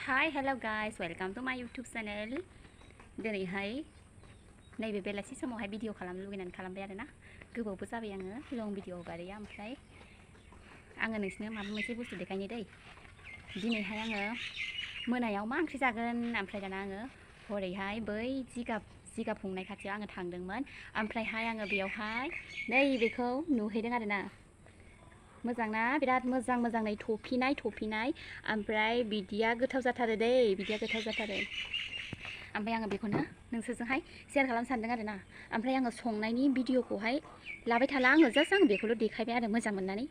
Hi, hello guys, welcome to my YouTube channel. दिनैहाय नैबे बेलासि समावहाय भिडिअ खालामनो लुगैनानै खालामबाय आरोना गोबावबो जाबाय आङो लं भिडिअ हगारैया ओमफ्राय आङो नोंसिनो माबा मोनसे बुस्थु देखायनो दै दिनैहाय आङो मोनायाव मा ओंख्रि जागोन ओमफ्राय दाना आङो हरैहाय बै जिगाब हुंनाय खाथियाव आङो थांदोंमोन ओमफ्रायहाय आङो बेयावहाय नैबेखौ नुहैदों आरोना मोजां ना बिराद मोजां नै थफिनाय ओमफ्राय बिदिया गोथाव जाथारो दै बिदिया गोथाव जाथारो ओमफ्राय आङो बेखौनो नोंसोरजोंहाय शेयार खालामनो सानदों आरोना ओमफ्राय आङो संनायनि भिडिअखौहाय लाबाय थाला आङो जास्ट आं बेखौल' देखायबाय आरो मोजां मोननानै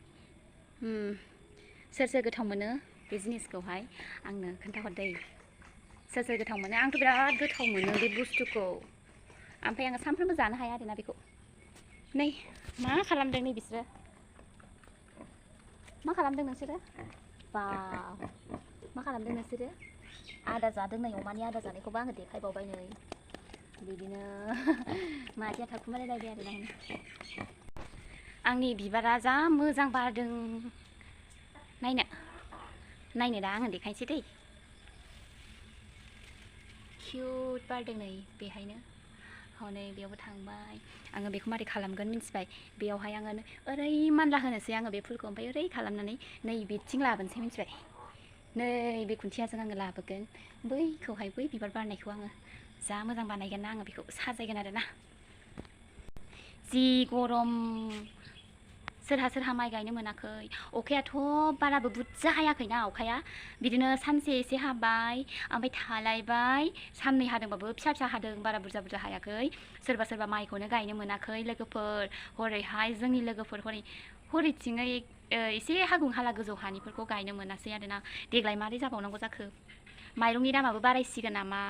सोर गोथाव मोनो बे जिनिसखौहाय आंनो खोन्थाहर दै सोर गोथाव मोनो आंथ' बिराद गोथाव मोनो बे बुस्थुखौ ओमफ्राय आङो सानफ्रोमबो जानो हाया आरोना बेखौ नै मा खालामदों नै बिसोरो मा खालामदों नोंसोरो बा मा खालामदों नोंसोरो आदार जादों नै अमानि आदार जानायखौबो आङो देखायबावबाय नै बिदिनो माथिया थाखुमालायलायबाय आरोना आंनि बिबारा जा मोजां बारदों नायनो दा आङो देखायनोसै दै किउट बारदों नै बेहायनो हनै बेयावबो थांबाय आङो बेखौ मारै खालामगोन मिन्थिबाय बेयावहाय आङो ओरै मानला होनोसै आङो बे फुलखौ ओमफ्राय ओरै खालामनानै नै बिथिं लाबोनोसै मिन्थिबाय नै बे खुन्थियाजों आङो लाबोगोन बैखौहाय बै बिबार बारनायखौ आङो जा मोजां बानायगोन ना आङो बेखौ साजायगोन आरोना जि गरम सोरहा माइ गायनो मोनाखै अखायाथ' बाराबो बुरजा हायाखैना अखाया बिदिनो सानसे एसे हाबाय ओमफ्राय थालायबाय साननै हादोंबाबो फिसा हादों बारा बुरजा हायाखै सोरबा माइखौनो गायनो मोनाखै लोगोफोर हरैहाय जोंनि लोगोफोर हरैथिङै एसे हागुं हाला गोजौ हानिफोरखौ गायनो मोनासै आरोना देग्लाय मारै जाबावनांगौ जाखो माइरंनि दामाबो बारायसिगोन नामा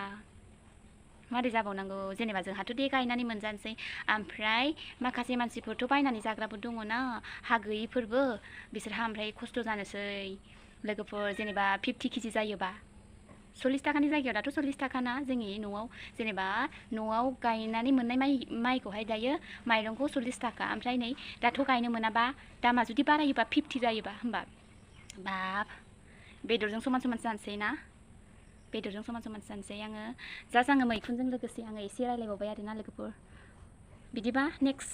मारै जाबावनांगौ जेनेबा जोंहाथ' दे गायनानै मोनजानोसै ओमफ्राय माखासे मानसिफोरथ' बायनानै जाग्राबो दङ ना हा गैयिफोरबो बिसोरहा ओमफ्राय खस्थ' जानोसै लोगोफोर जेनेबा 50 केजि जायोबा 40 थाखानि जायगायाव दाथ' 40 थाखाना जोंनि न'आव जेनेबा न'आव गायनानै मोननाय माइखौहाय दायो माइरंखौ 40 थाखा ओमफ्राय नै दाथ' गायनो मोनाबा दामा जुदि बारायोबा 50 जायोबा होमबा बाब बेदरजों समान जानोसै ना बेदरजों समान जानोसै आङो जास्ट आङो मैखुनजों लोगोसे आङो एसे रायलायबावबाय आरोना लोगोफोर बिदिबा नेक्स्ट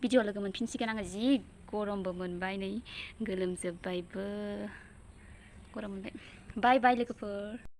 भिडिअ लोगो मोनफिनसिगोन आङो जि गरमबो मोनबाय नै गोलोमजोब्बायबो गरम मोनबाय बाय लोगोफोर।